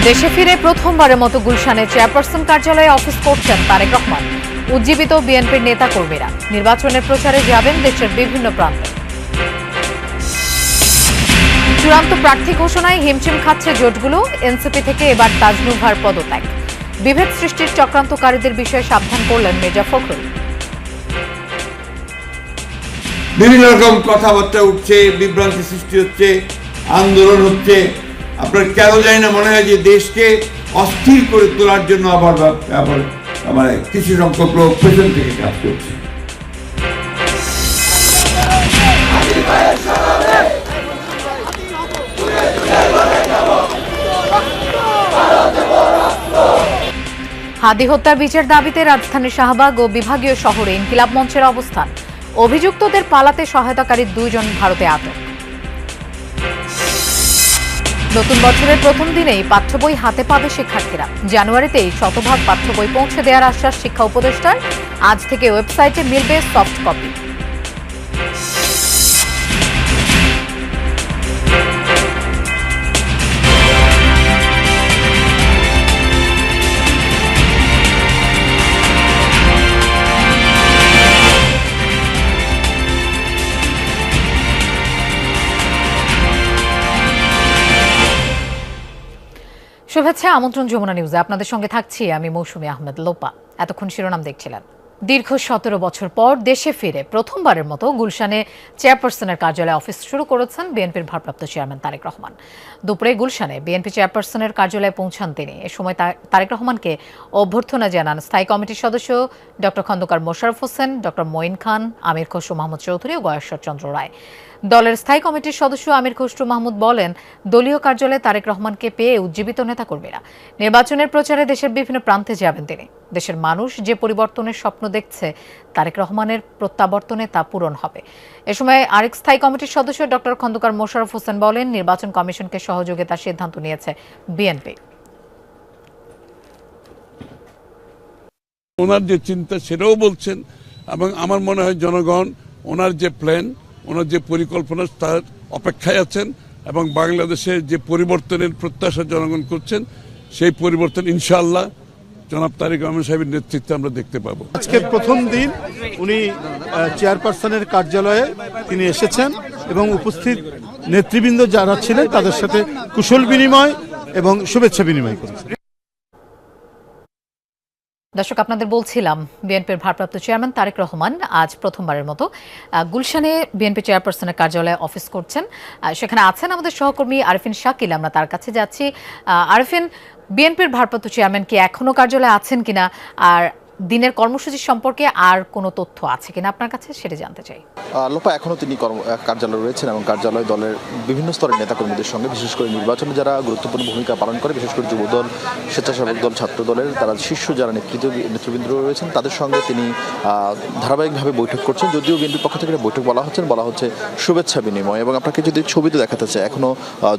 দেশে ফিরে প্রথমবারের মতো গুলশানে চেয়ারপারসন কার্যালয়ে অফিস করছেন তারেক রহমান। উজ্জীবিত বিএনপির নেতা কর্মীরা নির্বাচনের প্রচারে যাবেন দেশের বিভিন্ন প্রান্তে। চূড়ান্ত প্রার্থী ঘোষণায় হিমশিম খাচ্ছে জোটগুলো। এনসিপি থেকে এবার তাজনুভার পদত্যাগ। বিভেদ সৃষ্টির চক্রান্তকারীদের বিষয়ে সাবধান করলেন মির্জা ফখরুল। বিভিন্ন রকম কথাবার্তা উঠছে, বিভ্রান্তি সৃষ্টি হচ্ছে, আন্দোলন হচ্ছে। আপনার কেন জানি না মনে হয় যে দেশকে অস্থির করে তোলার জন্য আবার মানে কিছু সংখ্যক লোক পেছন থেকে কাজ করছে। হাদি হত্যার বিচার দাবিতে রাজধানীর শাহবাগ ও বিভাগীয় শহরে ইনকিলাব মঞ্চের অবস্থান। অভিযুক্তদের পালাতে সহায়তাকারী 2 জন ভারতে আটক। নতুন বছরের প্রথম দিনেই পাঠ্য বই হাতে পাবে শিক্ষার্থীরা। জানুয়ারিতেই শতভাগ পাঠ্য বই পৌঁছে দেওয়ার আশ্বাস শিক্ষা উপদেষ্টার। আজ থেকে ওয়েবসাইটে মিলবে সফট কপি। শুভেচ্ছা, আমন্ত্রণ যমুনা নিউজে। আপনাদের সঙ্গে থাকছি আমি মৌসুমী আহমেদ লোপা। এতক্ষণ শিরোনাম দেখছিলেন। দীর্ঘ 17 বছর পর দেশে ফিরে প্রথমবারের মতো গুলশানে চেয়ারপারসনের কার্যালয়ে অফিস শুরু করেছেন বিএনপির ভারপ্রাপ্ত চেয়ারম্যান তারেক রহমান। দুপুরে গুলশানে বিএনপি চেয়ারপারসনের কার্যালয়ে পৌঁছান তিনি। এ সময় তারেক রহমানকে অভ্যর্থনা জানান স্থায়ী কমিটির সদস্য ডক্টর খন্দকার মোশাররফ হোসেন, ডক্টর মঈন খান, আমির খসরু মাহমুদ চৌধুরী ও গয়েশ্বর চন্দ্র রায়। দলের স্থায়ী কমিটির সদস্য আমির খসরু মাহমুদ বলেন, দলীয় কার্যালয়ে তারেক রহমানকে পেয়ে উজ্জীবিত নেতাকর্মীরা। নির্বাচনের প্রচারে দেশের বিভিন্ন প্রান্তে যাবেন তিনি। দেশের মানুষ যে পরিবর্তনের স্বপ্ন দেখছে, তারেক রহমানের প্রত্যাবর্তনে তা পূরণ হবে। এ সময় আরেক স্থায়ী কমিটির সদস্য ডক্টর খন্দকার মোশাররফ হোসেন বলেন, নির্বাচন কমিশনকে সহযোগিতার সিদ্ধান্ত নিয়েছে বিএনপি। ওনার যে চিন্তা সেটাও বলছেন, এবং আমার মনে হয় জনগণ ওনার যে প্ল্যান, ওনার যে পরিকল্পনা তার অপেক্ষায় আছেন, এবং বাংলাদেশে যে পরিবর্তনের প্রত্যাশা জনগণ করছেন, সেই পরিবর্তন ইনশাআল্লাহ জনাব তারেক রহমান সাহেবের নেতৃত্বে আমরা দেখতে পাবো। আজকে প্রথম দিন উনি চেয়ারপারসনের কার্যালয়ে তিনি এসেছেন এবং উপস্থিত নেতৃবৃন্দ যারা ছিলেন তাদের সাথে কুশল বিনিময় এবং শুভেচ্ছা বিনিময় করেছেন। দর্শক, আপনাদের বলছিলাম বিএনপির ভারপ্রাপ্ত চেয়ারম্যান তারেক রহমান আজ প্রথমবারের মতো গুলশানে বিএনপি চেয়ারপারসনের কার্যালয়ে অফিস করছেন। সেখানে আছেন আমাদের সহকর্মী আরিফিন শাকিল। আমরা তার কাছে যাচ্ছি। আরিফিন, বিএনপির ভারপ্রাপ্ত চেয়ারম্যান কি এখনো কার্যালয়ে আছেন কিনা, আর দিনের কর্মসূচি সম্পর্কে আর কোনো তথ্য আছে কিনা আপনার কাছে, সেটা জানতে চাই। লোপা, এখনও তিনি কার্যালয়ে রয়েছেন এবং কার্যালয় দলের বিভিন্ন স্তরের নেতাকর্মীদের সঙ্গে, বিশেষ করে নির্বাচনে যারা গুরুত্বপূর্ণ ভূমিকা পালন করে, বিশেষ করে যুবদল, স্বেচ্ছাসেবক দল, ছাত্র দলের তারা শীর্ষ যারা নেতৃবৃন্দ রয়েছেন তাদের সঙ্গে তিনি ধারাবাহিকভাবে বৈঠক করছেন। যদিও বিএনপির পক্ষ থেকে বৈঠক বলা হচ্ছে শুভেচ্ছা বিনিময়। এবং আপনাকে যদি ছবিতে দেখাতে চাই, এখনও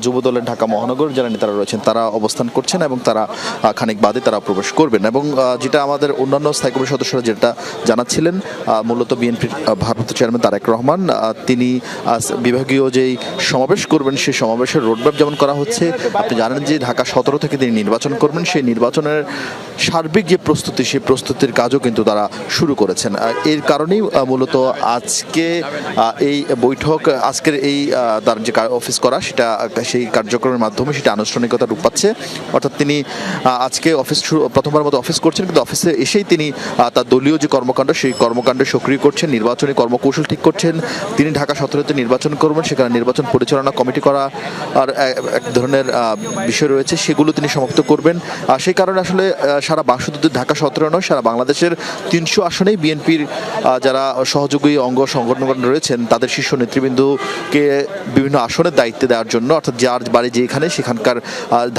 যুবদলের ঢাকা মহানগর যারা নেতারা রয়েছেন তারা অবস্থান করছেন এবং তারা খানিক বাদে তারা প্রবেশ করবেন। এবং যেটা আমাদের অন্যান্য স্থায়ী কমিটির সদস্যরা যেটা জানাচ্ছিলেন, মূলত বিএনপির ভারপ্রাপ্ত চেয়ারম্যান তারেক রহমান তিনি বিভাগীয় যেই সমাবেশ করবেন সেই সমাবেশের রোডম্যাপ যেমন করা হচ্ছে। আপনি জানেন যে ঢাকা 17 থেকে তিনি নির্বাচন করবেন, সেই নির্বাচনের সার্বিক যে প্রস্তুতি, সেই প্রস্তুতির কাজও কিন্তু তারা শুরু করেছেন। এর কারণেই মূলত আজকে এই বৈঠক, আজকের এই তার যে অফিস করা সেটা, সেই কার্যক্রমের মাধ্যমে সেটা আনুষ্ঠানিকতা রূপ পাচ্ছে। অর্থাৎ তিনি আজকে প্রথমবার মতো অফিস করছেন, কিন্তু অফিসে এসেই তিনি তার দলীয় যে কর্মকাণ্ড সেই কর্মকাণ্ডে সক্রিয় করছেন, নির্বাচনী কর্মকৌশল ঠিক করছেন। তিনি ঢাকা 17-তে নির্বাচন করবেন, সেখানে নির্বাচন পরিচালনা কমিটি করা আর এক ধরনের বিষয় রয়েছে, সেগুলো তিনি সমাপ্ত করবেন। সেই কারণে আসলে সারা শুধু ঢাকা 17 নয়, সারা বাংলাদেশের 300 আসনেই বিএনপির যারা সহযোগী অঙ্গ সংগঠন রয়েছেন তাদের শীর্ষ নেতৃবৃন্দকে বিভিন্ন আসনের দায়িত্বে দেওয়ার জন্য, অর্থাৎ যার বাড়ি যেখানে সেখানকার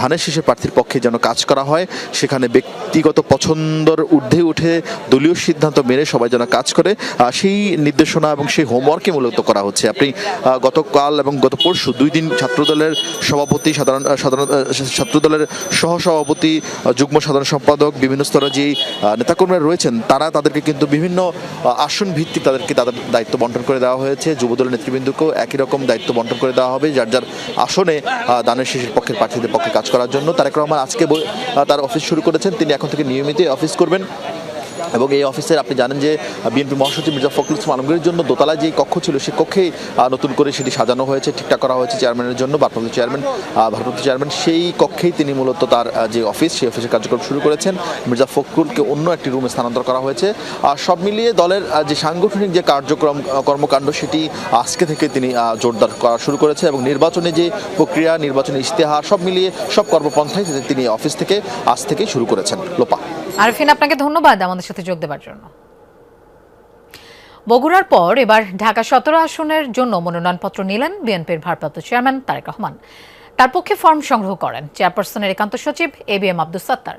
ধানের শীষের প্রার্থীর পক্ষে যেন কাজ করা হয়, সেখানে ব্যক্তিগত পছন্দর ঊর্ধ্বে উঠে দলীয় সিদ্ধান্ত মেনে সবাই যেন কাজ করে, সেই নির্দেশনা এবং সেই হোমওয়ার্কই মূলত করা হচ্ছে। আপনি গতকাল এবং গত পরশু 2 দিন ছাত্রদলের সভাপতি, ছাত্রদলের সহসভাপতি, যুগ্ম সাধারণ সম্পাদক, বিভিন্ন স্তরে যে নেতাকর্মীরা রয়েছেন তাদেরকে কিন্তু বিভিন্ন আসন ভিত্তিক তাদের দায়িত্ব বন্টন করে দেওয়া হয়েছে। যুবদলের নেতৃবৃন্দকেও একই রকম দায়িত্ব বন্টন করে দেওয়া হবে, যার যার আসনে দানের শীষের পক্ষের প্রার্থীদের পক্ষে কাজ করার জন্য। তারেক রহমান আজকে তার অফিস শুরু করেছেন, তিনি এখন থেকে নিয়মিত অফিস করবেন। এবং এই অফিসের আপনি জানেন যে বিএনপি মহাসচিব মির্জা ফখরুল ইসলাম আলমগীরের জন্য দোতলায় যে কক্ষ ছিল সেই কক্ষেই নতুন করে সেটি সাজানো হয়েছে, ঠিকঠাক করা হয়েছে চেয়ারম্যানের জন্য, ভারপ্রাপ্ত চেয়ারম্যান সেই কক্ষেই তিনি মূলত তার যে অফিস, সেই অফিসের কার্যক্রম শুরু করেছেন। মির্জা ফখরুলকে অন্য একটি রুমে স্থানান্তর করা হয়েছে। সব মিলিয়ে দলের যে সাংগঠনিক যে কর্মকাণ্ড সেটি আজকে থেকে তিনি জোরদার করা শুরু করেছে এবং নির্বাচনে যে প্রক্রিয়া, নির্বাচনের ইশতেহার সব মিলিয়ে সব কর্মপন্থাই তিনি অফিস থেকে আজ থেকেই শুরু করেছেন। লোপা। আরফিন, আপনাকে ধন্যবাদ আমাদের সাথে যোগ দেওয়ার জন্য। বগুড়ার পর এবার ঢাকা 17 আসনের জন্য মনোনয়নপত্র নিলেন বিএনপির ভারপ্রাপ্ত চেয়ারম্যান তারেক রহমান। তার পক্ষে ফর্ম সংগ্রহ করেন চেয়ারপারসনের একান্ত সচিব ABM আব্দুস সাত্তার।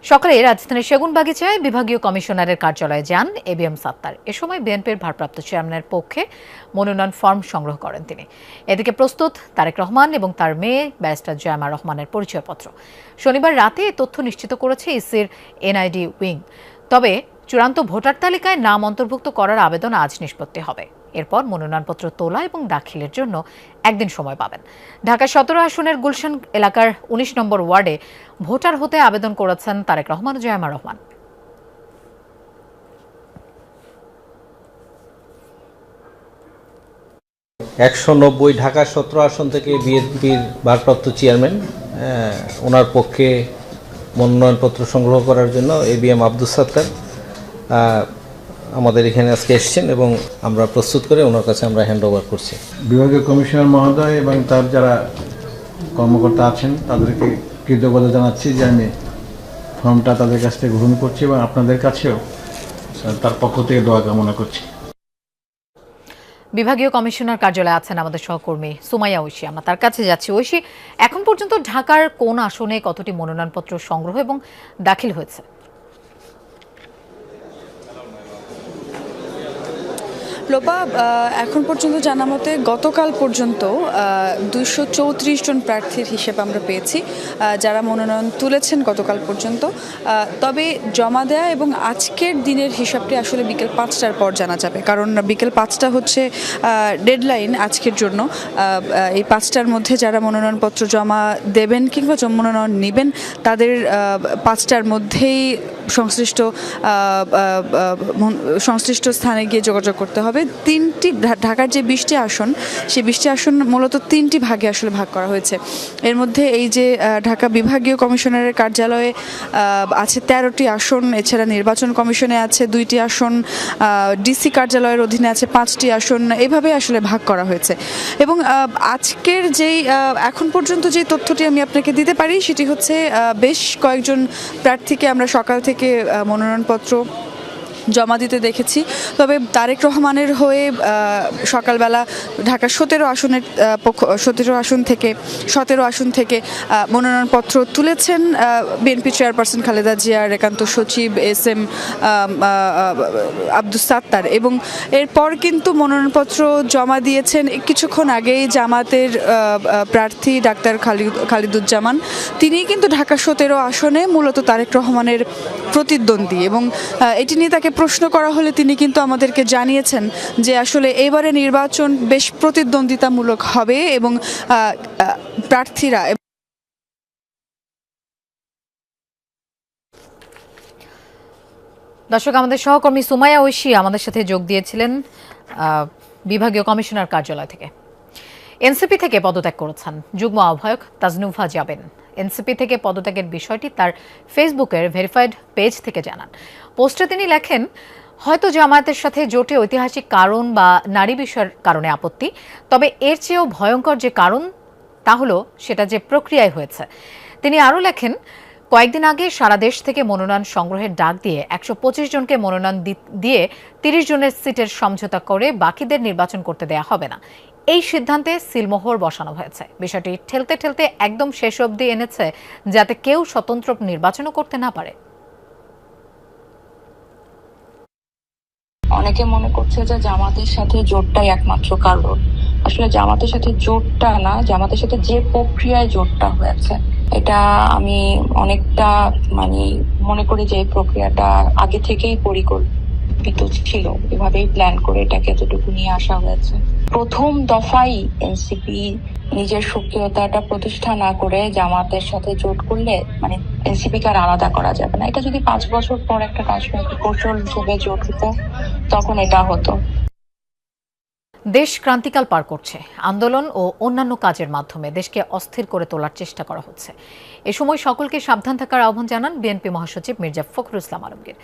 সকালে রাজধানীর সেগুনবাগিচায় বিভাগীয় কমিশনারের কার্যালয়ে যান ABM সাত্তার। এ সময় বিএনপির ভারপ্রাপ্ত চেয়ারম্যানের পক্ষে মনোনয়ন ফর্ম সংগ্রহ করেন তিনি। এদিকে প্রস্তুত তারেক রহমান এবং তার মেয়ে ব্যারিস্টার জয়মা রহমানের পরিচয়পত্র। শনিবার রাতে এই তথ্য নিশ্চিত করেছে ইসির NID উইং। তবে চূড়ান্ত ভোটার তালিকায় নাম অন্তর্ভুক্ত করার আবেদন আজ নিষ্পত্তি হবে। এরপর মনোনয়নপত্র তোলা এবং দাখিলের জন্য একদিন সময় পাবেন। ঢাকা 17 আসনের গুলশান এলাকার 19 নম্বর ওয়ার্ডে ভোটার হতে আবেদন করেছেন তারেক রহমান ও জয়মা রহমান। ঢাকা 17 আসন থেকে বিএনপির ভারপ্রাপ্ত চেয়ারম্যান ওনার পক্ষে মনোনয়নপত্র সংগ্রহ করার জন্য ABM আব্দুস সাত্তার আমাদের এখানে আজকে এসেছেন এবং আমরা প্রস্তুত করে ওনার কাছে আমরা হ্যান্ড ওভার করছি। বিভাগীয় কমিশনার মহোদয় এবং তার যারা কর্মকর্তা আছেন তাদেরকে কৃতজ্ঞতা জানাচ্ছি যে আমি ফর্মটা তাদের কাছ থেকে গ্রহণ করছি এবং আপনাদের কাছেও তার পক্ষ থেকে দোয়া কামনা করছি। বিভাগীয় কমিশনার কার্যালয়ে আছেন আমাদের সহকর্মী সুমাইয়া ঐশী। আমরা তার কাছে যাচ্ছি। ঐশী, এখন পর্যন্ত ঢাকার কোন আসনে কতটি মনোনয়নপত্র সংগ্রহ এবং দাখিল হয়েছে? লোপা, এখন পর্যন্ত জানা মতে গতকাল পর্যন্ত 234 জন প্রার্থীর হিসেব আমরা পেয়েছি যারা মনোনয়ন তুলেছেন গতকাল পর্যন্ত। তবে জমা দেয়া এবং আজকের দিনের হিসাবটি আসলে বিকেল 5টার পর জানা যাবে, কারণ বিকেল 5টা হচ্ছে ডেডলাইন আজকের জন্য। এই 5টার মধ্যে যারা মনোনয়নপত্র জমা দেবেন কিংবা মনোনয়ন নেবেন তাদের 5টার মধ্যেই সংশ্লিষ্ট স্থানে গিয়ে যোগাযোগ করতে হবে। ঢাকার যে 20টি আসন, সেই 20টি আসন মূলত 3টি ভাগে আসলে ভাগ করা হয়েছে। এর মধ্যে এই যে ঢাকা বিভাগীয় কমিশনারের কার্যালয়ে আছে 13টি আসন, এছাড়া নির্বাচন কমিশনে আছে 2টি আসন, ডিসি কার্যালয়ের অধীনে আছে 5টি আসন, এইভাবে আসলে ভাগ করা হয়েছে। এবং আজকের যেই এখন পর্যন্ত যে তথ্যটি আমি আপনাকে দিতে পারি সেটি হচ্ছে বেশ কয়েকজন প্রার্থীকে আমরা সকাল থেকে মনোনয়নপত্র জমা দিতে দেখেছি। তবে তারেক রহমানের হয়ে সকালবেলা ঢাকা 17 আসন থেকে মনোনয়নপত্র তুলেছেন বিএনপি চেয়ারপারসন খালেদা জিয়ার একান্ত সচিব SM আব্দুস সাত্তার। এবং এরপর কিন্তু মনোনয়নপত্র জমা দিয়েছেন কিছুক্ষণ আগেই জামাতের প্রার্থী ডাক্তার খালিদুজ্জামান। তিনি কিন্তু ঢাকা 17 আসনে মূলত তারেক রহমানের প্রতিদ্বন্দ্বী এবং এটি নিয়ে তাকে প্রশ্ন করা হলে তিনি কিন্তু আমাদেরকে জানিয়েছেন যে আসলে এবারে নির্বাচন বেশ প্রতিদ্বন্দ্বিতামূলক হবে এবং প্রার্থীরা। দর্শক, আমাদের সহকর্মী সুমাইয়া ঐশী আমাদের সাথে যোগ দিয়েছিলেন বিভাগীয় কমিশনার কার্যালয় থেকে। এনসিপি থেকে পদত্যাগ করেছেন যুগ্ম আহ্বায়ক তাজনুভা জাবেন। এনসিপি থেকে পদত্যাগের বিষয়টি তার ফেসবুকের ভেরিফাইড পেজ থেকে জানান। পোস্টে তিনি লেখেন, হয়তো জামায়াতের সাথে জোটে ঐতিহাসিক কারণ বা নারী বিষয়ের কারণে আপত্তি, তবে এর চেয়েও ভয়ঙ্কর যে কারণ তা হলো সেটা যে প্রক্রিয়ায় হয়েছে। তিনি আরও লেখেন, কয়েকদিন আগে সারা দেশ থেকে মনোনয়ন সংগ্রহের ডাক দিয়ে 125 জনকে মনোনয়ন দিয়ে 30 জনের সিটের সমঝোতা করে বাকিদের নির্বাচন করতে দেয়া হবে না। এই সিদ্ধান্তে সিলমোহর বসানো হয়েছে। বিষয়টি ঠেলতে ঠেলতে একদম শেষ অবধি এনেছে যাতে কেউ স্বতন্ত্র নির্বাচনও করতে না পারে। অনেকে মনে করছে যে জামাতের সাথে জোটটাই একমাত্র কারণ। আসলে জামাতের সাথে জোটটা না, জামাতের সাথে যে প্রক্রিয়ায় জোটটা হয়েছে এটা আমি অনেকটা মনে করি যে এই প্রক্রিয়াটা আগে থেকেই পরিকল্পিত ছিল, এভাবেই প্ল্যান করে এটাকে এতটুকু নিয়ে আসা হয়েছে। প্রথম দফাই এনসিপি নিজের সক্রিয়তাটা প্রতিষ্ঠা না করে জামাতের সাথে জোট করলে এনসিপি কে আর আলাদা করা যাবে না। এটা যদি 5 বছর পর একটা রাজনৈতিক কৌশল হিসেবে জোট হতো তখন এটা হতো। দেশ ক্রান্তিকাল পার করছে। আন্দোলন ও অন্যান্য কাজের মাধ্যমে দেশকে অস্থির করে তোলার চেষ্টা করা হচ্ছে। এ সময় সকলকে সাবধান থাকার আহ্বান জানান বিএনপি মহাসচিব মির্জা ফখরুল ইসলাম আলমগীর।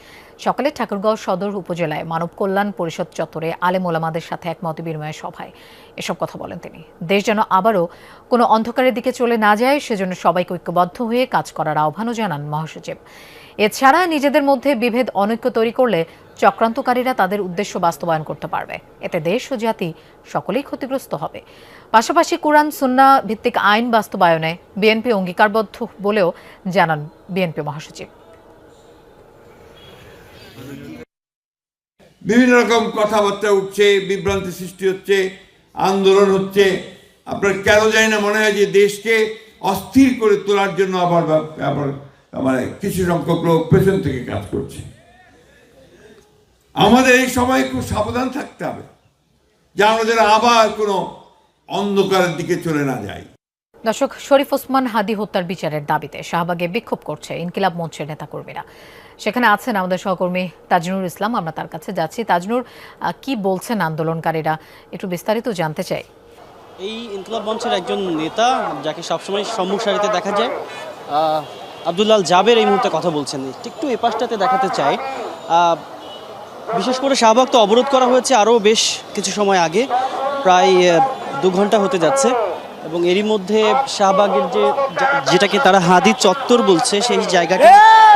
সকালে ঠাকুরগাঁও সদর উপজেলায় মানব কল্যাণ পরিষদ চত্বরে আলেম ওলামাদের সাথে এক মত বিনিময় সভায় এসব কথা বলেন তিনি। দেশ যেন আবারও কোনো অন্ধকারের দিকে চলে না যায় সেজন্য সবাইকে ঐক্যবদ্ধ হয়ে কাজ করার আহ্বানও জানান মহাসচিব। এছাড়া নিজেদের মধ্যে বিভেদ অনৈক্য তৈরি করলে চক্রান্তকারীরা তাদের উদ্দেশ্য বাস্তবায়ন করতে পারবে। এতে দেশ ও জাতি সকলেই ক্ষতিগ্রস্ত হবে। পাশাপাশি কুরআন সুন্নাহ ভিত্তিক আইন বাস্তবায়নে বিএনপি অঙ্গীকারবদ্ধ বলেও জানান বিএনপি মহাসচিব। বিভিন্ন রকম কথাবার্তা উঠছে, বিভ্রান্তি সৃষ্টি হচ্ছে, আন্দোলন হচ্ছে। আপনার কেন জানি না মনে হয় যে দেশকে অস্থির করে তোলার জন্য আবার কিছু সংখ্যক লোক পেছন থেকে কাজ করছে। আমাদের এই সময় খুব সাবধান থাকতে হবে যে আমরা যেন আবার কোনো অন্ধকারের দিকে চলে না যাই। দর্শক, শরীফ ওসমান হাদি হত্যার বিচারের দাবিতে শাহবাগে বিক্ষোভ করছে ইনকিলাব মঞ্চের নেতাকর্মীরা। সেখানে আছেন আমাদের সহকর্মী তাজনুর ইসলাম। আমরা তার কাছে যাচ্ছি। তাজনুর, কি বলছেন আন্দোলনকারীরা, একটু বিস্তারিত জানতে চাই। এই ইনকিলাব মঞ্চের একজন নেতা যাকে সবসময় সম্মুখ সারিতে দেখা যায়, আব্দুল্লাহ জাবের এই মুহূর্তে কথা বলছেন। একটু এ পাশটাতে দেখাতে চাই। বিশেষ করে শাহবাগ তো অবরোধ করা হয়েছে আরও বেশ কিছু সময় আগে, প্রায় 2 ঘন্টা হতে যাচ্ছে, এবং এরই মধ্যে শাহবাগের যেটাকে তারা হাদি চত্বর বলছে সেই জায়গাটা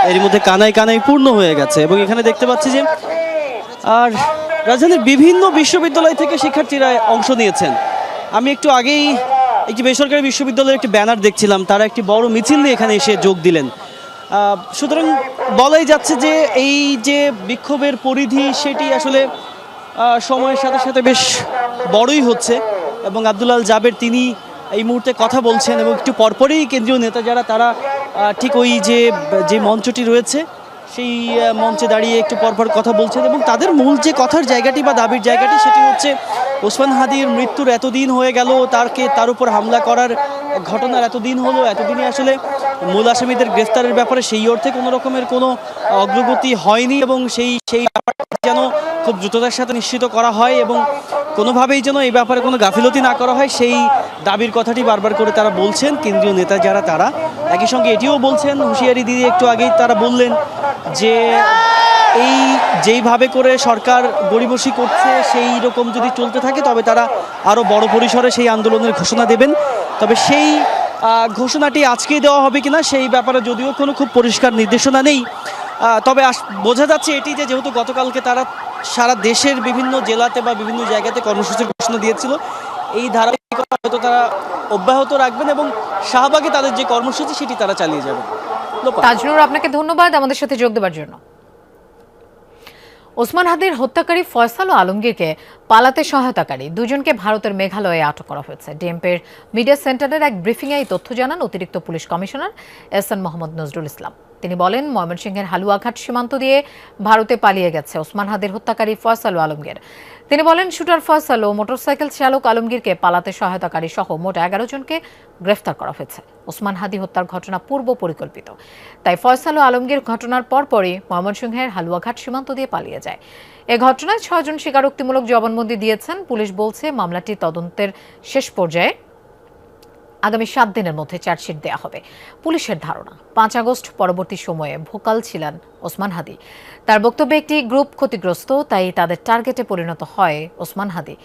এরই মধ্যে কানায় কানায় পূর্ণ হয়ে গেছে। এবং এখানে দেখতে পাচ্ছি যে আর রাজধানীর বিভিন্ন বিশ্ববিদ্যালয় থেকে শিক্ষার্থীরা অংশ নিয়েছেন। আমি একটু আগেই একটি বেসরকারি বিশ্ববিদ্যালয়ের একটি ব্যানার দেখছিলাম, তারা একটি বড় মিছিল নিয়ে এখানে এসে যোগ দিলেন। সুতরাং বলাই যাচ্ছে যে এই যে বিক্ষোভের পরিধি সেটি আসলে সময়ের সাথে সাথে বেশ বড়ই হচ্ছে। এবং আব্দুল্লাহ জাবের তিনি এই মুহূর্তে কথা বলছেন, এবং একটু পরপরই কেন্দ্রীয় নেতা যারা তারা ঠিক ওই যে মঞ্চটি রয়েছে সেই মঞ্চে দাঁড়িয়ে একটু পরপর কথা বলছেন। এবং তাদের মূল যে কথার জায়গাটি বা দাবির জায়গাটি সেটি হচ্ছে ওসমান হাদির মৃত্যুর এতদিন হয়ে গেল, তার উপর হামলা করার ঘটনার এতদিন হলো, এতদিনে আসলে মূল আসামিদের গ্রেফতারের ব্যাপারে সেই অর্থে কোনো রকমের কোনো অগ্রগতি হয়নি, এবং সেই ব্যাপারটা যেন খুব দ্রুততার সাথে নিশ্চিত করা হয় এবং কোনোভাবেই যেন এই ব্যাপারে কোনো গাফিলতি না করা হয়, সেই দাবির কথাটি বারবার করে তারা বলছেন কেন্দ্রীয় নেতা যারা তারা। একই সঙ্গে এটিও বলছেন, হুঁশিয়ারি দিয়ে একটু আগেই তারা বললেন যে এই যেইভাবে করে সরকার গড়িমসি করছে সেই রকম যদি চলতে থাকে তবে তারা আরও বড় পরিসরে সেই আন্দোলনের ঘোষণা দেবেন। তবে সেই ঘোষণাটি আজকেই দেওয়া হবে কিনা সেই ব্যাপারে যদিও কোনো খুব পরিষ্কার নির্দেশনা নেই, তবে বোঝা যাচ্ছে এটি যে যেহেতু গতকালকে তারা সারা দেশের বিভিন্ন জেলাতে বা বিভিন্ন জায়গাতে কর্মসূচির ঘোষণা দিয়েছিল, এই ধারাবাহিকতা হয়তো তারা অব্যাহত রাখবেন এবং শাহবাগে তাদের যে কর্মসূচি সেটি তারা চালিয়ে যাবেন। তাজনুর, আপনাকে ধন্যবাদ আমাদের সাথে যোগ দেওয়ার জন্য। ওসমান হাদির হত্যাকারী ফয়সাল ও আলমগীরকে পালাতে সহায়তাকারী দুজনকে ভারতের মেঘালয়ে আটক করা হয়েছে। ডিএমপির মিডিয়া সেন্টারের এক ব্রিফিংয়ে এই তথ্য জানান অতিরিক্ত পুলিশ কমিশনার এহসান মোহাম্মদ নজরুল ইসলাম। তিনি বলেন, ময়মনসিংহের হালুয়াঘাট সীমান্ত দিয়ে ভারতে পালিয়ে গেছে ওসমান হাদির হত্যাকারী ফয়সাল ও আলমগীর। তিনি বলেন, শুটার ফয়সাল ও মোটরসাইকেল চালক আলমগীরকে পালাতে সহায়তাকারী সহ মোট 11 জনকে গ্রেফতার করা হয়েছে। ওসমান হাদি হত্যার ঘটনা পূর্ব পরিকল্পিত, তাই ফয়সাল ও আলমগীর ঘটনার পরপরই ময়মনসিংহের হালুয়াঘাট সীমান্ত দিয়ে পালিয়ে যায়। এ ঘটনায় 6 জন স্বীকারোক্তিমূলক জবানবন্দি দিয়েছেন। পুলিশ বলছে মামলাটি তদন্তের শেষ পর্যায়ে, আগামী 7 দিনের মধ্যে চার্জশিট দেওয়া হবে। পুলিশের ধারণা 5 আগস্ট পরবর্তী সময়ে ভোকাল ছিলেন ওসমান হাদি। তার বক্তব্যে একটি গ্রুপ ক্ষতিগ্রস্ত, তাই তাদের টার্গেটে পরিণত হয় ওসমান হাদি।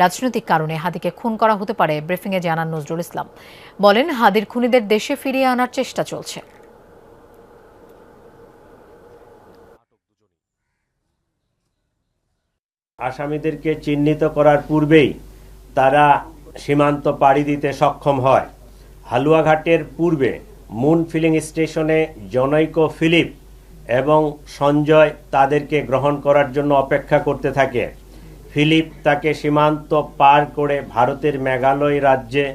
রাজনৈতিক কারণে হাদিকে খুন করা হতে পারে ব্রিফিংয়ে জানান নজরুল ইসলাম। বলেন, হাদির খুনিদের দেশে ফিরিয়ে আনার চেষ্টা চলছে। আসামিদেরকে চিহ্নিত করার পূর্বেই তারা সীমান্ত পাড়ি দিতে সক্ষম হয়। হালুয়াঘাটের পূর্বে মুন ফিলিং স্টেশনে জনৈক ফিলিপ এবং সঞ্জয় তাদেরকে গ্রহণ করার জন্য অপেক্ষা করতে থাকে। ফিলিপ তাকে সীমান্ত পার করে ভারতের মেঘালয় রাজ্যে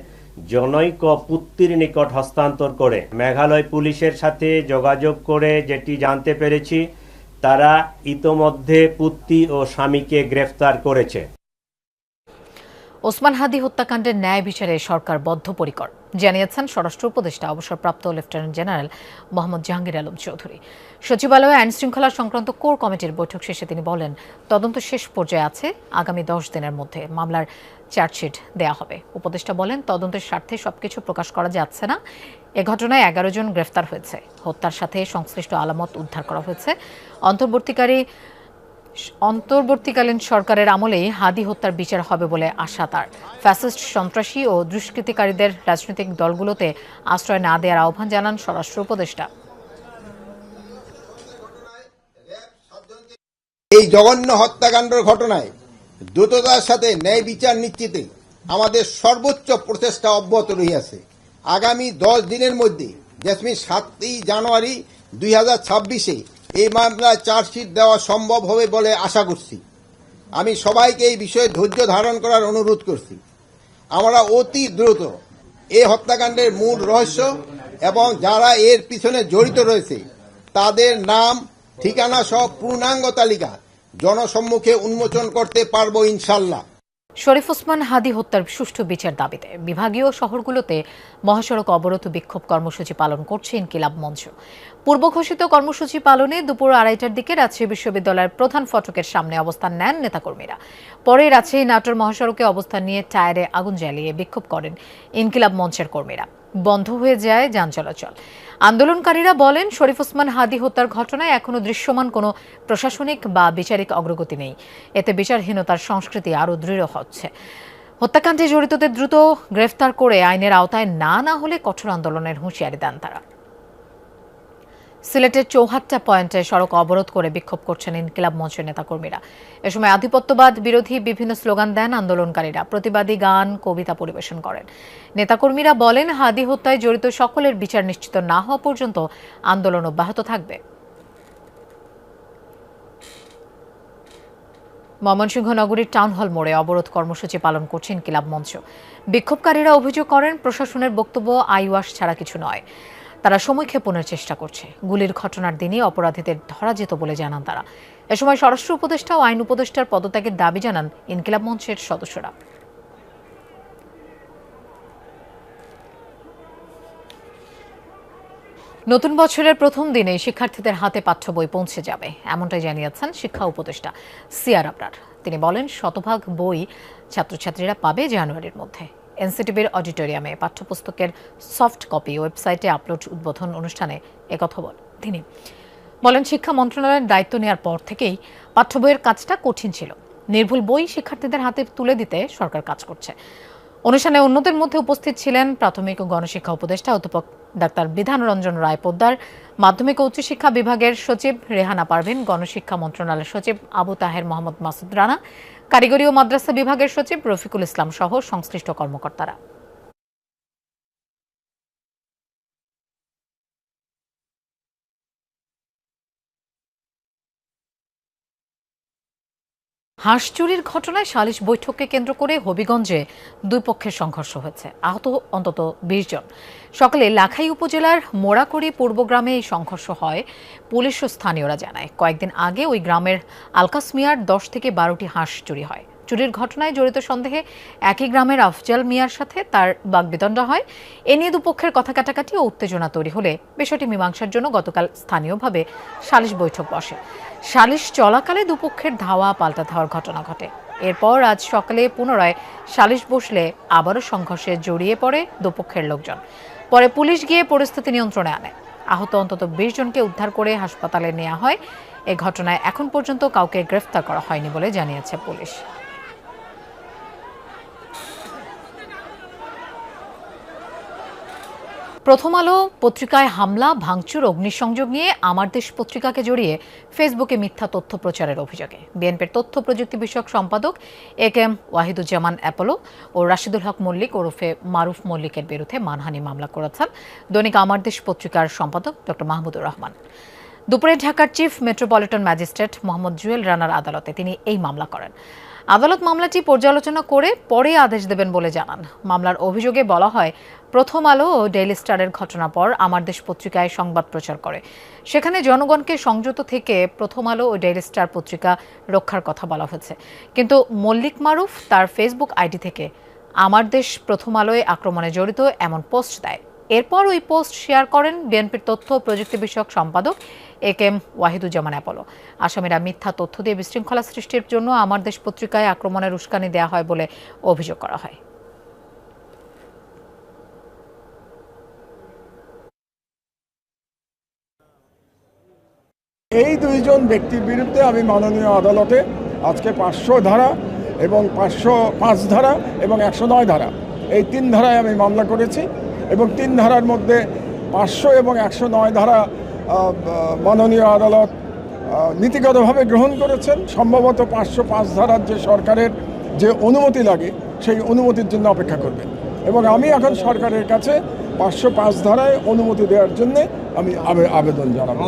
জনৈক পুত্তির নিকট হস্তান্তর করে। মেঘালয় পুলিশের সাথে যোগাযোগ করে যেটি জানতে পেরেছি, তারা ইতোমধ্যে পুত্তি ও স্বামীকে গ্রেফতার করেছে। ওসমান হাদি হত্যাকাণ্ডের ন্যায় বিচারে সরকার বদ্ধপরিকর জানিয়েছেন স্বরাষ্ট্র উপদেষ্টা অবসরপ্রাপ্ত লেফটেন্যান্ট জেনারেল মোহাম্মদ জাহাঙ্গীর আলম চৌধুরী। সচিবালয়ে আইন শৃঙ্খলা সংক্রান্ত কোর কমিটির বৈঠক শেষে তিনি বলেন, তদন্ত শেষ পর্যায়ে আছে, আগামী 10 দিনের মধ্যে মামলার চার্জশিট দেয়া হবে। উপদেষ্টা বলেন, তদন্তের স্বার্থে সবকিছু প্রকাশ করা যাচ্ছে না। এ ঘটনায় 11 জন গ্রেফতার হয়েছে। হত্যার সাথে সংশ্লিষ্ট আলামত উদ্ধার করা হয়েছে। অন্তর্বর্তীকালীন সরকারের আমলেই হাদি হত্যার বিচার হবে বলে আশা তার। ফ্যাসিস্ট, সন্ত্রাসী ও দুষ্কৃতিকারীদের রাজনৈতিক দলগুলোতে আশ্রয় না দেওয়ার আহ্বান জানান স্বরাষ্ট্র উপদেষ্টা। এই জঘন্য হত্যাকাণ্ডের ঘটনায় দ্রুততার সাথে ন্যায় বিচার নিশ্চিতে আমাদের সর্বোচ্চ প্রচেষ্টা অব্যাহত রহিয়াছে। আগামী 10 দিনের মধ্যে জেসমিন 7ই জানুয়ারি 2026-এ এই মামলায় চার্জশিট দেওয়া সম্ভব হবে বলে আশা করছি। আমি সবাইকে এই বিষয়ে ধৈর্য ধারণ করার অনুরোধ করছি। আমরা অতি দ্রুত এই হত্যাকাণ্ডের মূল রহস্য এবং যারা এর পিছনে জড়িত রয়েছে তাদের নাম, ঠিকানা সহ পূর্ণাঙ্গ তালিকা জনসম্মুখে উন্মোচন করতে পারবো ইনশাল্লাহ। শরীফ ওসমান হাদি হত্যার সুষ্ঠু বিচার দাবিতে বিভাগীয় শহরগুলোতে মহাসড়ক অবরোধ বিক্ষোভ কর্মসূচি পালন করছে ইনকিলাব মঞ্চ। পূর্ব ঘোষিত কর্মসূচি পালনে দুপুর 2:30টার দিকে রাজশাহী বিশ্ববিদ্যালয়ের প্রধান ফটকের সামনে অবস্থান নেন নেতাকর্মীরা। পরে রাজশাহী নাটোর মহাসড়কে অবস্থান নিয়ে টায়ারে আগুন জ্বালিয়ে বিক্ষোভ করেন ইনকিলাব মঞ্চের কর্মীরা। বন্ধ হয়ে যায় যান চলাচল। আন্দোলনকারীরা বলেন, শরীফ ওসমান হাদি হত্যার ঘটনায় এখনো দৃশ্যমান কোনো প্রশাসনিক বা বিচারিক অগ্রগতি নেই। এতে বিচারহীনতার সংস্কৃতি আরও দৃঢ় হচ্ছে। হত্যাকাণ্ডে জড়িতদের দ্রুত গ্রেফতার করে আইনের আওতায় না হলে কঠোর আন্দোলনের হুঁশিয়ারি দেন তারা। সিলেটের 74টা পয়েন্টে সড়ক অবরোধ করে বিক্ষোভ করছেন ইনকিলাব মঞ্চের নেতাকর্মীরা। এ সময় আধিপত্যবাদ বিরোধী বিভিন্ন স্লোগান দেন আন্দোলনকারীরা। প্রতিবাদী গান, কবিতা পরিবেশন করেন। নেতাকর্মীরা বলেন, হাদি হত্যায় জড়িত সকলের বিচার নিশ্চিত না হওয়া পর্যন্ত আন্দোলন অব্যাহত থাকবে। ময়মনসিংহ নগরীর টাউন হল মোড়ে অবরোধ কর্মসূচি পালন করছে ইনকিলাব মঞ্চ। বিক্ষোভকারীরা অভিযোগ করেন, প্রশাসনের বক্তব্য আইওয়াস ছাড়া কিছু নয়। তারা সময়ক্ষেপণের চেষ্টা করছে। গুলির ঘটনার দিনই অপরাধীদের ধরা যেত বলে জানান তারা। এ সময় স্বরাষ্ট্র উপদেষ্টা ও আইন উপদেষ্টার পদত্যাগের দাবি জানান ইনকিলাব মঞ্চের সদস্যরা। নতুন বছরের প্রথম দিনে শিক্ষার্থীদের হাতে পাঠ্য বই পৌঁছে যাবে, এমনটাই জানিয়েছেন শিক্ষা উপদেষ্টা সিআর আবরার। তিনি বলেন, শতভাগ বই ছাত্রছাত্রীরা পাবে জানুয়ারির মধ্যে। এনসিটিভির অডিটোরিয়ামে পাঠ্যপুস্তকের সফট কপি ওয়েবসাইটে আপলোড উদ্বোধন অনুষ্ঠানে একথা বলেন তিনি। বলেন, শিক্ষা মন্ত্রণালয়ের দায়িত্ব নেওয়ার পর থেকেই পাঠ্য বইয়ের কাজটা কঠিন ছিল। নির্ভুল বই শিক্ষার্থীদের হাতে তুলে দিতে সরকার কাজ করছে। অনুষ্ঠানে অন্যদের মধ্যে উপস্থিত ছিলেন প্রাথমিক ও গণশিক্ষা উপদেষ্টা অধ্যাপক ডাক্তার বিধান রঞ্জন রায় পোদ্দার, মাধ্যমিক ও উচ্চশিক্ষা বিভাগের সচিব রেহানা পারভিন, গণশিক্ষা মন্ত্রণালয়ের সচিব আবু তাহের মোহাম্মদ মাসুদ রানা, কারিগরি ও মাদ্রাসা বিভাগের সচিব রফিকুল ইসলাম সহ সংশ্লিষ্ট কর্মকর্তারা। হাঁস চুরির ঘটনায় সালিশ বৈঠককে কেন্দ্র করে হবিগঞ্জে দুই পক্ষের সংঘর্ষ হয়েছে। আহত অন্তত 20 জন। সকালে লাখাই উপজেলার মোড়াকড়ি পূর্বগ্রামে এই সংঘর্ষ হয়, পুলিশ ও স্থানীয়রা জানায়। কয়েকদিন আগে ওই গ্রামের আলকাস মিয়ার 10 থেকে 12টি হাঁস চুরি হয়। চুরির ঘটনায় জড়িত সন্দেহে একই গ্রামের আফজাল মিয়ার সাথে তার বাগবিতণ্ডা হয়। এ নিয়ে দুপক্ষের কথা কাটাকাটি ও উত্তেজনা তৈরি হলে বিষয়টি মীমাংসার জন্য গতকাল স্থানীয়ভাবে সালিশ বৈঠক বসে। সালিশ চলাকালে দুপক্ষের ধাওয়া পাল্টা ধাওয়ার ঘটনা ঘটে। এরপর আজ সকালে পুনরায় সালিশ বসলে আবারও সংঘর্ষে জড়িয়ে পড়ে দুপক্ষের লোকজন। পরে পুলিশ গিয়ে পরিস্থিতি নিয়ন্ত্রণে আনে। আহত অন্তত 20 জনকে উদ্ধার করে হাসপাতালে নেওয়া হয়। এ ঘটনায় এখন পর্যন্ত কাউকে গ্রেফতার করা হয়নি বলে জানিয়েছে পুলিশ। প্রথম আলো পত্রিকায় হামলা, ভাঙচুর, অগ্নিসংযোগ নিয়ে আমার দেশ পত্রিকাকে জড়িয়ে ফেসবুকে মিথ্যা তথ্য প্রচারের অভিযোগে বিএনপির তথ্য প্রযুক্তি বিষয়ক সম্পাদক একেএম ওয়াহিদুজ্জামান অ্যাপোলো ও রাশিদুল হক মল্লিক ওরফে মারুফ মল্লিকের বিরুদ্ধে মানহানি মামলা করেছেন দৈনিক আমার দেশ পত্রিকার সম্পাদক ডক্টর মাহমুদুর রহমান। দুপুরে ঢাকার chief metropolitan magistrate Mohammad Jewel রানার আদালতে তিনি এই মামলা করেন। আদালত মামলাটি পর্যালোচনা করে পরে আদেশ দেবেন বলে জানান। মামলার অভিযোগে বলা হয়, প্রথম আলো ও ডেইলি স্টারের ঘটনার পর আমার দেশ পত্রিকায় সংবাদ প্রচার করে। সেখানে জনগণকে সংযত থেকে প্রথম আলো ও ডেইলি স্টার পত্রিকা রক্ষার কথা বলা হয়েছে। কিন্তু মল্লিক মারুফ তার ফেসবুক আইডি থেকে আমার দেশ প্রথম আলোয় আক্রমণে জড়িত এমন পোস্ট দেয়। এরপর ওই পোস্ট শেয়ার করেন বিএনপির তথ্য ও প্রযুক্তি বিষয়ক সম্পাদক একেএম ওয়াহিদুজ্জামান অ্যাপোলো। আসামিরা মিথ্যা তথ্য দিয়ে বিশৃঙ্খলা সৃষ্টির জন্য আমার দেশ পত্রিকায় আক্রমণের উস্কানি দেওয়া হয় বলে অভিযোগ করা হয়। এই দুইজন ব্যক্তির বিরুদ্ধে আমি মাননীয় আদালতে আজকে 500 ধারা এবং 505 ধারা এবং 109 ধারা এই 3 ধারায় আমি মামলা করেছি এবং 3 ধারার মধ্যে 500 এবং 109 ধারা মাননীয় আদালত নীতিগতভাবে গ্রহণ করেছেন। সম্ভবত 505 ধারার যে সরকারের যে অনুমতি লাগে সেই অনুমতির জন্য অপেক্ষা করবেন এবং আমি এখন সরকারের কাছে 505 ধারায় অনুমতি দেওয়ার জন্য আমি আবেদন জানাবো।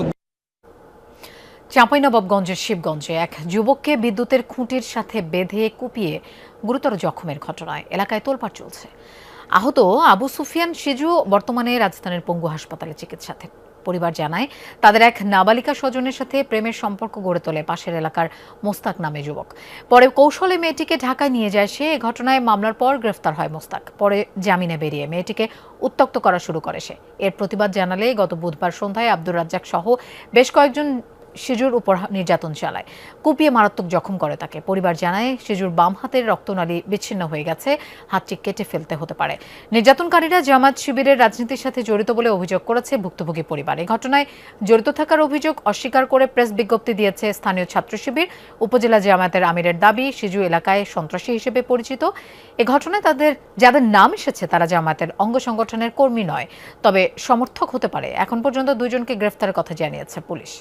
চাঁপাইনবাবগঞ্জের শিবগঞ্জে এক যুবককে বিদ্যুতের খুঁটির সাথে বেঁধে কুপিয়ে গুরুতর জখমের ঘটনায় এলাকায় তোলপাড় চলছে। আহত আবু সুফিয়ান সিজু বর্তমানে রাজধানীর পঙ্গু হাসপাতালে চিকিৎসাধীন। পরিবার জানায়, তাদের এক নাবালিকা স্বজনের সাথে প্রেমের সম্পর্ক গড়ে তোলে পাশের এলাকার মোস্তাক নামে যুবক। পরে কৌশলে মেয়েটিকে ঢাকায় নিয়ে যায় সে। এ ঘটনায় মামলার পর গ্রেফতার হয় মোস্তাক। পরে জামিনে বেরিয়ে মেয়েটিকে উত্ত্যক্ত করা শুরু করে সে। এর প্রতিবাদ জানালে গত বুধবার সন্ধ্যায় আব্দুর রাজ্জাক সহ বেশ কয়েকজন শিজুর উপর নির্যাতন চালায়, কুপিয়ে মারাত্মক জখম করে তাকে। পরিবার জানায়, শিজুর বাম হাতের রক্তনালী বিচ্ছিন্ন হয়ে গেছে, হাতটি কেটে ফেলতে হতে পারে। নির্যাতনকারীরা জামাত শিবিরের রাজনীতির সাথে জড়িত বলে অভিযোগ করেছে ভুক্তভোগী পরিবার। এই ঘটনায় জড়িত থাকার অভিযোগ অস্বীকার করে প্রেস বিজ্ঞপ্তি দিয়েছে স্থানীয় ছাত্র শিবির। উপজেলা জামায়াতের আমিরের দাবি, শিজু এলাকায় সন্ত্রাসী হিসেবে পরিচিত। এ ঘটনায় যাদের নাম এসেছে তারা জামায়াতের অঙ্গ সংগঠনের কর্মী নয়, তবে সমর্থক হতে পারে। এখন পর্যন্ত 2 জনকে গ্রেফতারের কথা জানিয়েছে পুলিশ।